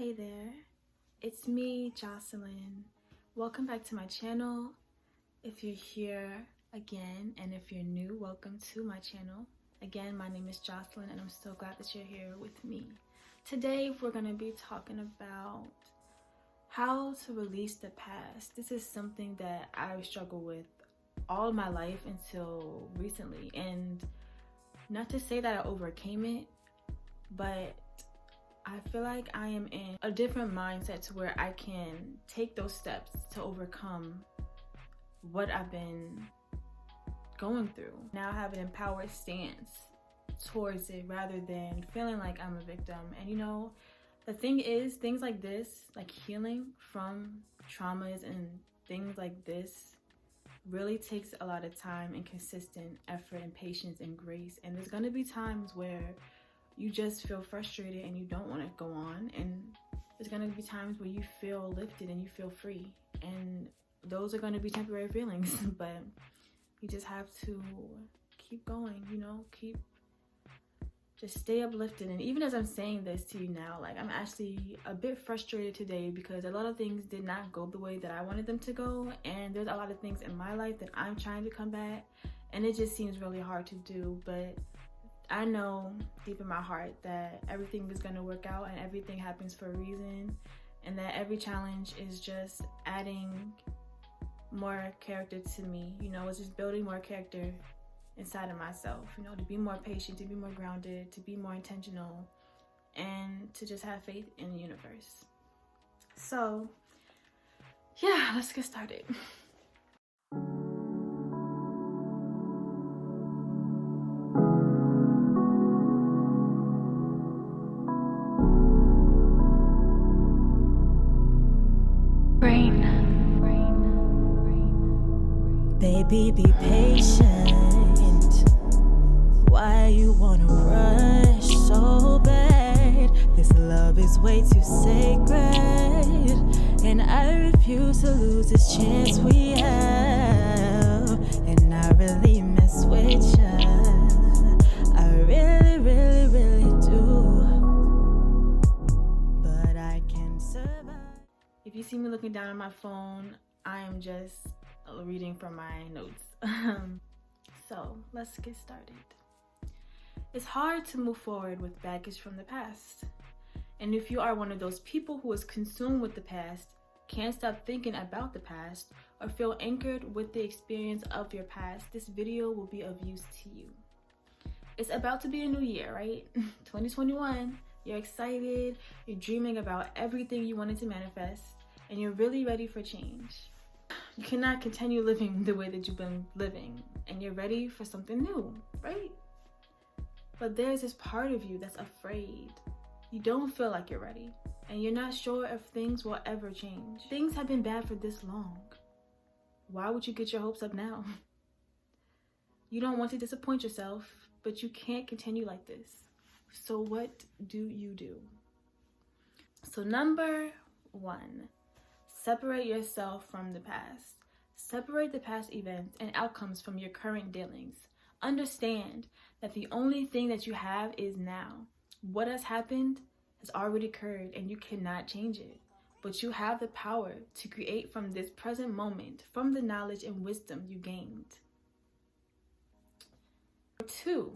Hey there, it's me, Jocelyn. Welcome back to my channel. If you're here again, and if you're new, welcome to my channel. Again, my name is Jocelyn, and I'm so glad that you're here with me. Today, we're going to be talking about how to release the past. This is something that I struggle with all my life until recently. And not to say that I overcame it, but I feel like I am in a different mindset to where I can take those steps to overcome what I've been going through. Now I have an empowered stance towards it rather than feeling like I'm a victim. And you know, the thing is, things like this, like healing from traumas and things like this, really takes a lot of time and consistent effort and patience and grace. And there's going to be times where you just feel frustrated and you don't want to go on, and there's going to be times where you feel lifted and you feel free, and those are going to be temporary feelings. But you just have to keep going, you know, just stay uplifted. And even as I'm saying this to you now, like, I'm actually a bit frustrated today because a lot of things did not go the way that I wanted them to go, and there's a lot of things in my life that I'm trying to combat, and it just seems really hard to do. But I know deep in my heart that everything is going to work out and everything happens for a reason, and that every challenge is just adding more character to me. You know, it's just building more character inside of myself, you know, to be more patient, to be more grounded, to be more intentional, and to just have faith in the universe. So yeah, let's get started. Baby, be patient. Why you wanna rush so bad? This love is way too sacred, and I refuse to lose this chance we have. And I really mess with ya, I really, really, really do, but I can survive. If you see me looking down at my phone, I am just reading from my notes. So let's get started. It's hard to move forward with baggage from the past. And if you are one of those people who is consumed with the past, can't stop thinking about the past, or feel anchored with the experience of your past, this video will be of use to you. It's about to be a new year, right? 2021. You're excited, you're dreaming about everything you wanted to manifest, and you're really ready for change. You cannot continue living the way that you've been living, and you're ready for something new, right? But there's this part of you that's afraid. You don't feel like you're ready, and you're not sure if things will ever change. Things have been bad for this long. Why would you get your hopes up now? You don't want to disappoint yourself, but you can't continue like this. So what do? So number 1. Separate yourself from the past. Separate the past events and outcomes from your current dealings. Understand that the only thing that you have is now. What has happened has already occurred, and you cannot change it. But you have the power to create from this present moment, from the knowledge and wisdom you gained. 2.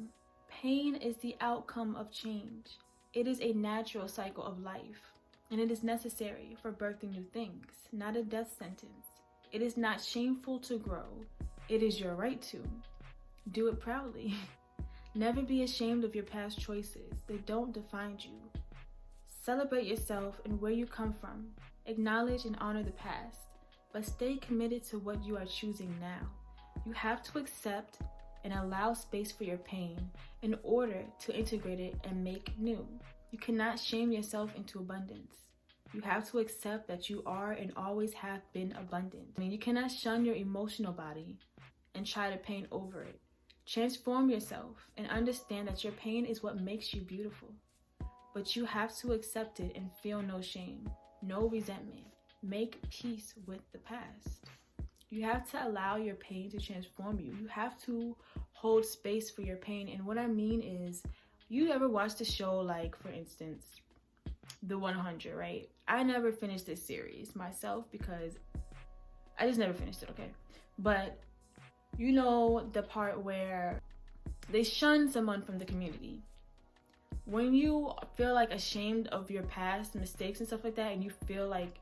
Pain is the outcome of change. It is a natural cycle of life, and it is necessary for birthing new things, not a death sentence. It is not shameful to grow. It is your right to. Do it proudly. Never be ashamed of your past choices. They don't define you. Celebrate yourself and where you come from. Acknowledge and honor the past, but stay committed to what you are choosing now. You have to accept and allow space for your pain in order to integrate it and make new. You cannot shame yourself into abundance. You have to accept that you are and always have been abundant. You cannot shun your emotional body and try to paint over it. Transform yourself and understand that your pain is what makes you beautiful. But you have to accept it and feel no shame, no resentment. Make peace with the past. You have to allow your pain to transform you. You have to hold space for your pain. And what I mean is, you ever watched a show like, for instance, the 100, right? I never finished this series myself because I just never finished it, okay? But you know the part where they shun someone from the community. When you feel like ashamed of your past mistakes and stuff like that, and you feel like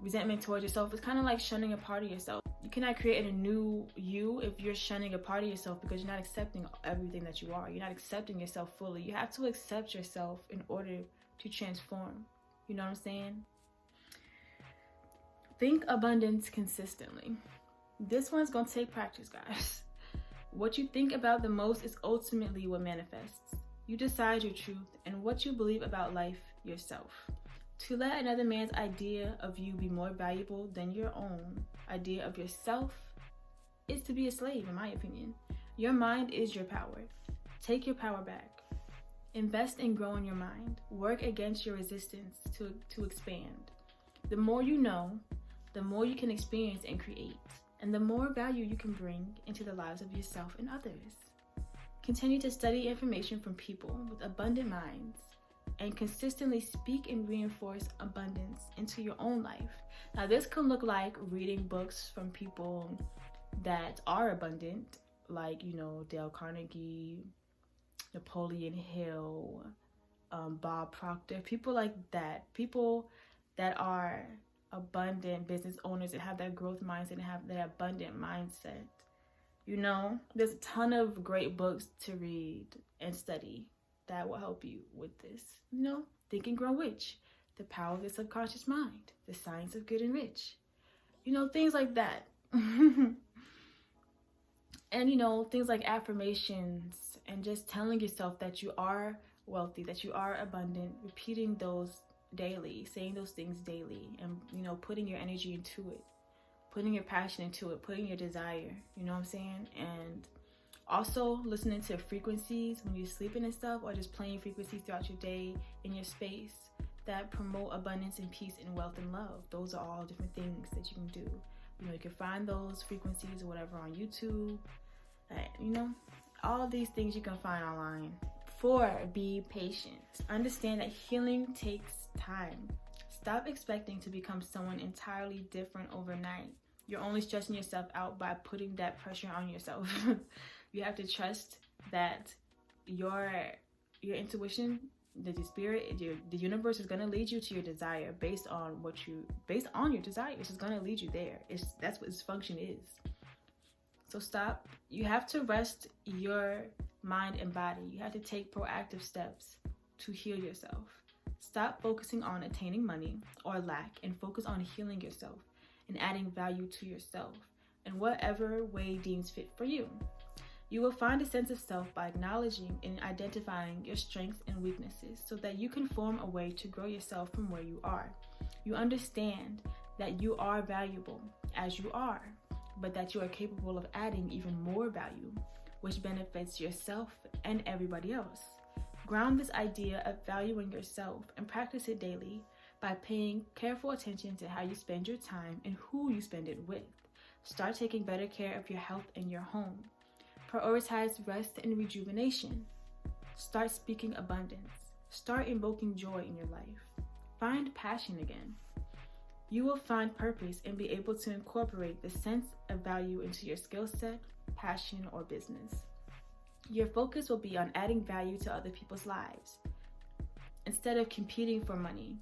resentment towards yourself, it's kind of like shunning a part of yourself. You cannot create a new you if you're shunning a part of yourself, because you're not accepting everything that you are. You're not accepting yourself fully. You have to accept yourself in order to transform. You know what I'm saying? Think abundance consistently. This one's gonna take practice, guys. What you think about the most is ultimately what manifests. You decide your truth and what you believe about life yourself. To let another man's idea of you be more valuable than your own idea of yourself is to be a slave, in my opinion. Your mind is your power. Take your power back. Invest in growing your mind. Work against your resistance to expand. The more you know, the more you can experience and create, and the more value you can bring into the lives of yourself and others. Continue to study information from people with abundant minds and consistently speak and reinforce abundance into your own life. Now, this can look like reading books from people that are abundant, like, you know, Dale Carnegie, Napoleon Hill, Bob Proctor, people like that. People that are abundant business owners that have that growth mindset and have that abundant mindset. You know, there's a ton of great books to read and study that will help you with this. You know, Think and Grow Rich, The Power of the Subconscious Mind, The Science of Good and Rich. You know, things like that. And, you know, things like affirmations and just telling yourself that you are wealthy, that you are abundant, repeating those daily, saying those things daily, and, you know, putting your energy into it, putting your passion into it, putting your desire, you know what I'm saying? And also listening to frequencies when you're sleeping and stuff, or just playing frequencies throughout your day in your space that promote abundance and peace and wealth and love. Those are all different things that you can do. You know, you can find those frequencies or whatever on YouTube. You know, all of these things you can find online. 4, be patient. Understand that healing takes time. Stop expecting to become someone entirely different overnight. You're only stressing yourself out by putting that pressure on yourself. You have to trust that your intuition, the spirit, the universe is gonna lead you to your desire based on your desires. It's gonna lead you there. That's what its function is. So stop. You have to rest your mind and body. You have to take proactive steps to heal yourself. Stop focusing on attaining money or lack and focus on healing yourself and adding value to yourself in whatever way deems fit for you. You will find a sense of self by acknowledging and identifying your strengths and weaknesses so that you can form a way to grow yourself from where you are. You understand that you are valuable as you are, but that you are capable of adding even more value, which benefits yourself and everybody else. Ground this idea of valuing yourself and practice it daily by paying careful attention to how you spend your time and who you spend it with. Start taking better care of your health in your home. Prioritize rest and rejuvenation. Start speaking abundance. Start invoking joy in your life. Find passion again. You will find purpose and be able to incorporate the sense of value into your skill set, passion, or business. Your focus will be on adding value to other people's lives instead of competing for money,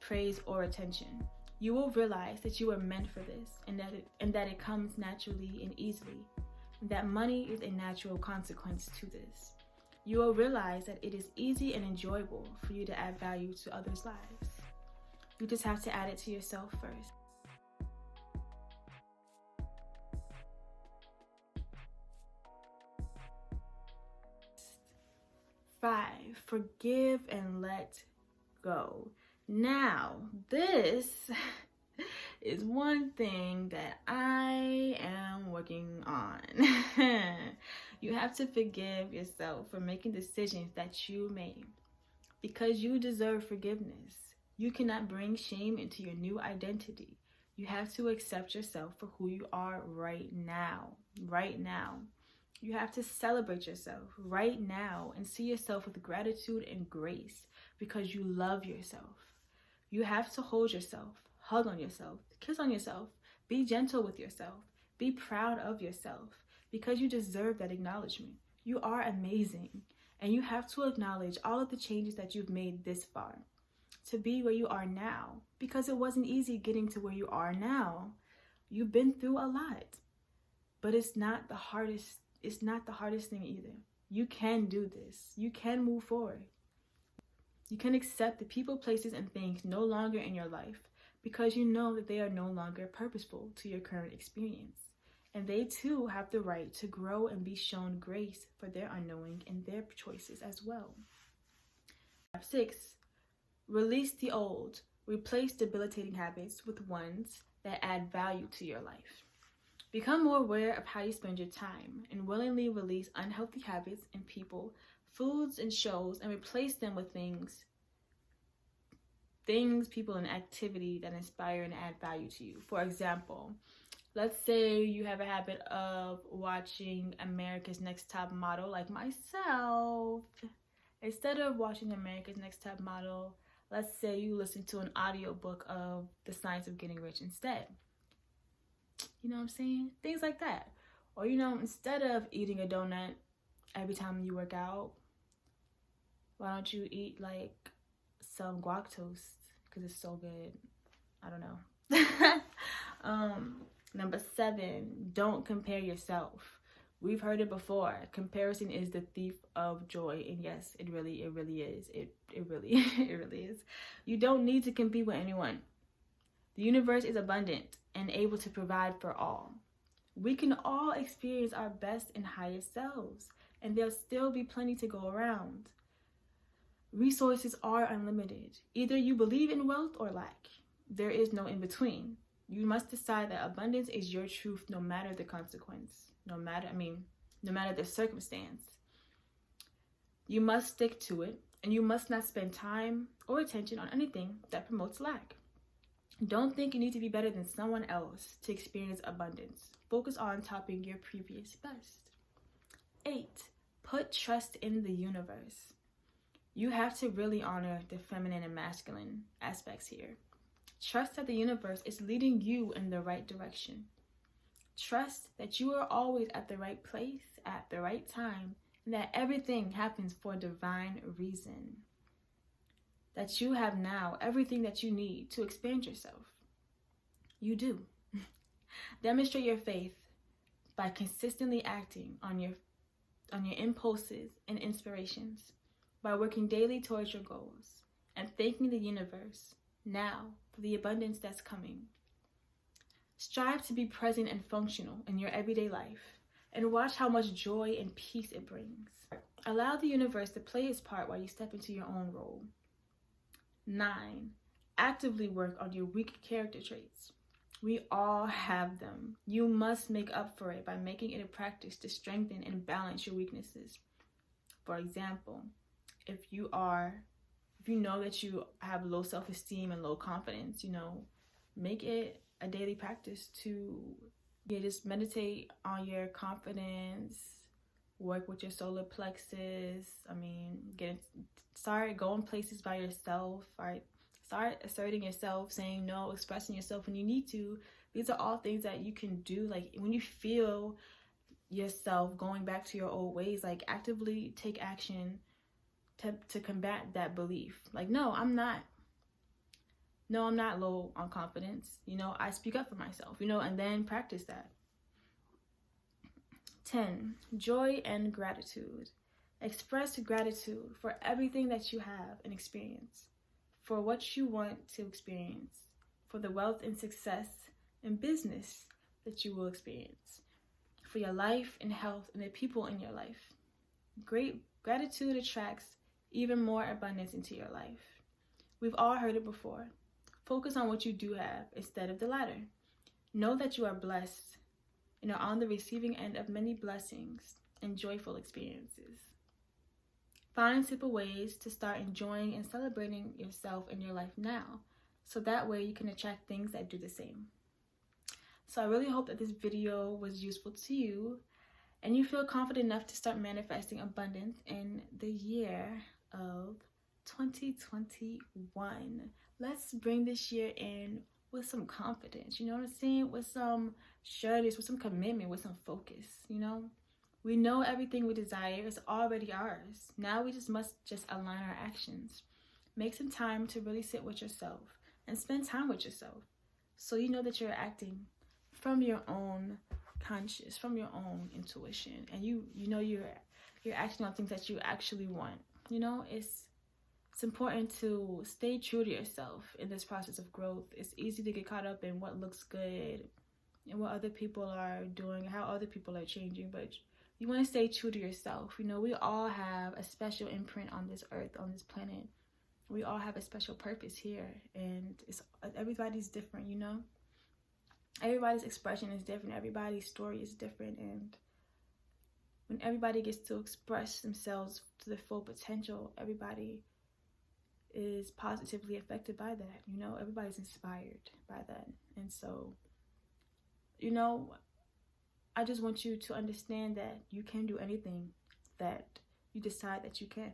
praise, or attention. You will realize that you are meant for this and that it comes naturally and easily, and that money is a natural consequence to this. You will realize that it is easy and enjoyable for you to add value to others' lives. You just have to add it to yourself first. Five, forgive and let go. Now, this is one thing that I am working on. You have to forgive yourself for making decisions that you made because you deserve forgiveness. You cannot bring shame into your new identity. You have to accept yourself for who you are right now. Right now. You have to celebrate yourself right now and see yourself with gratitude and grace because you love yourself. You have to hold yourself, hug on yourself, kiss on yourself, be gentle with yourself, be proud of yourself, because you deserve that acknowledgement. You are amazing, and you have to acknowledge all of the changes that you've made this far to be where you are now, because it wasn't easy getting to where you are now. You've been through a lot, but it's not the hardest thing either. You can do this. You can move forward. You can accept the people, places, and things no longer in your life because you know that they are no longer purposeful to your current experience. And they too have the right to grow and be shown grace for their unknowing and their choices as well. 6. Release the old. Replace debilitating habits with ones that add value to your life. Become more aware of how you spend your time and willingly release unhealthy habits and people, foods, and shows, and replace them with things, people, and activity that inspire and add value to you. For example, let's say you have a habit of watching America's Next Top Model, like myself. Instead of watching America's Next Top Model, let's say you listen to an audiobook of The Science of Getting Rich instead. You know what I'm saying? Things like that. Or, instead of eating a donut every time you work out, why don't you eat like some guac toast? Because it's so good. I don't know. Number 7, don't compare yourself. We've heard it before. Comparison is the thief of joy. And yes, it really is. It really is. You don't need to compete with anyone. The universe is abundant and able to provide for all. We can all experience our best and highest selves, and there'll still be plenty to go around. Resources are unlimited. Either you believe in wealth or lack. There is no in between. You must decide that abundance is your truth no matter the consequence, no matter the circumstance. You must stick to it, and you must not spend time or attention on anything that promotes lack. Don't think you need to be better than someone else to experience abundance. Focus on topping your previous best. 8, put trust in the universe. You have to really honor the feminine and masculine aspects here. Trust that the universe is leading you in the right direction. Trust that you are always at the right place at the right time, and that everything happens for a divine reason. That you have now everything that you need to expand yourself. You do. Demonstrate your faith by consistently acting on your impulses and inspirations, by working daily towards your goals, and thanking the universe now for the abundance that's coming. Strive to be present and functional in your everyday life, and watch how much joy and peace it brings. Allow the universe to play its part while you step into your own role. 9, actively work on your weak character traits. We all have them. You must make up for it by making it a practice to strengthen and balance your weaknesses. For example, if you know that you have low self-esteem and low confidence, make it a daily practice to just meditate on your confidence, work with your solar plexus. Start going places by yourself, right? Start asserting yourself, saying no, expressing yourself when you need to. These are all things that you can do. Like when you feel yourself going back to your old ways, like actively take action to combat that belief. Like, no, I'm not low on confidence. I speak up for myself, and then practice that. 10, joy and gratitude. Express gratitude for everything that you have and experience, for what you want to experience, for the wealth and success and business that you will experience, for your life and health and the people in your life. Great gratitude attracts even more abundance into your life. We've all heard it before. Focus on what you do have instead of the latter. Know that you are blessed and are on the receiving end of many blessings and joyful experiences. Find simple ways to start enjoying and celebrating yourself in your life now, so that way you can attract things that do the same. So I really hope that this video was useful to you and you feel confident enough to start manifesting abundance in the year of 2021. Let's bring this year in with some confidence, you know what I'm saying? With some sureness, with some commitment, with some focus, you know? We know everything we desire is already ours. Now we must align our actions. Make some time to really sit with yourself and spend time with yourself, so you know that you're acting from your own conscious, from your own intuition, and you know you're acting on things that you actually want. You know, it's important to stay true to yourself in this process of growth. It's easy to get caught up in what looks good and what other people are doing, how other people are changing, but you want to stay true to yourself. You know, we all have a special imprint on this earth, on this planet. We all have a special purpose here, and everybody's different, you know? Everybody's expression is different. Everybody's story is different, and when everybody gets to express themselves to their full potential, everybody is positively affected by that, you know? Everybody's inspired by that. And so, you know, I just want you to understand that you can do anything that you decide that you can.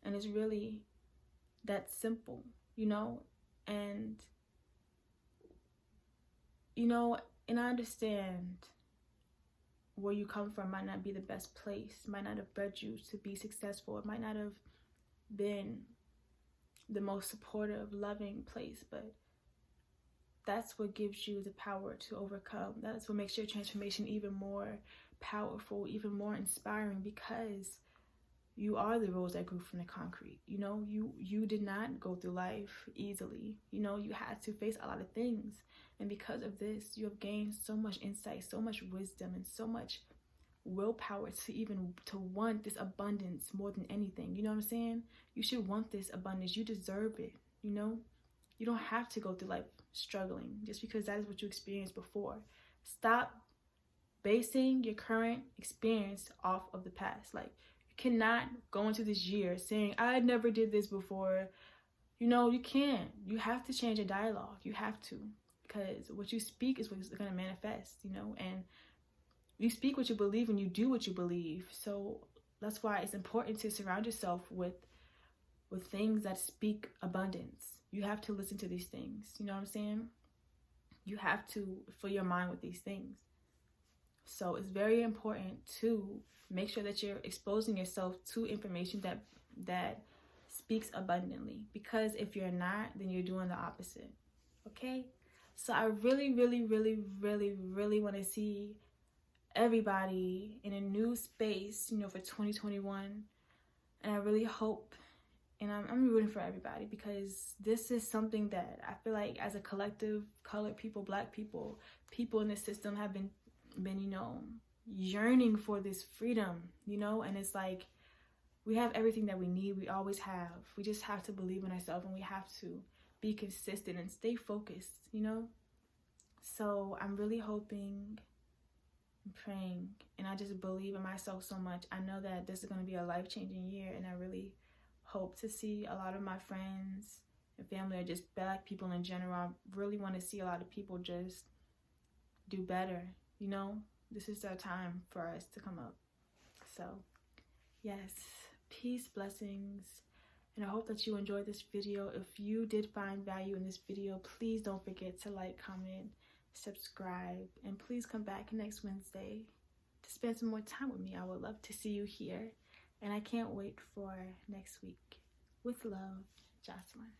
And it's really that simple, you know? And, you know, and I understand where you come from might not be the best place, might not have bred you to be successful, it might not have been the most supportive, loving place, but that's what gives you the power to overcome. That's what makes your transformation even more powerful, even more inspiring, because you are the rose that grew from the concrete. You know, you did not go through life easily. You know, you had to face a lot of things. And because of this, you have gained so much insight, so much wisdom, and so much willpower to want this abundance more than anything. You know what I'm saying? You should want this abundance. You deserve it, you know? You don't have to go through life struggling just because that is what you experienced before. Stop basing your current experience off of the past. Like, you cannot go into this year saying, I never did this before. You know, you can't. You have to change your dialogue. You have to. Because what you speak is what's going to manifest, you know? And you speak what you believe and you do what you believe. So that's why it's important to surround yourself with things that speak abundance. You have to listen to these things. You know what I'm saying? You have to fill your mind with these things. So it's very important to make sure that you're exposing yourself to information that speaks abundantly. Because if you're not, then you're doing the opposite. Okay? So I really, really, really, really, really want to see everybody in a new space, you know, for 2021. And I really hope, and I'm rooting for everybody, because this is something that I feel like as a collective, colored people, black people, people in the system have been, you know, yearning for this freedom, you know? And it's like, we have everything that we need. We always have. We just have to believe in ourselves, and we have to be consistent and stay focused, you know? So I'm really hoping, I'm praying, and I just believe in myself so much. I know that this is going to be a life-changing year, and I really hope to see a lot of my friends and family, or just black people in general. I really want to see a lot of people just do better, you know? This is our time for us to come up. So, yes, peace, blessings, and I hope that you enjoyed this video. If you did find value in this video, please don't forget to like, comment, subscribe, and please come back next Wednesday to spend some more time with me. I would love to see you here, and I can't wait for next week. With love, Jocelyn.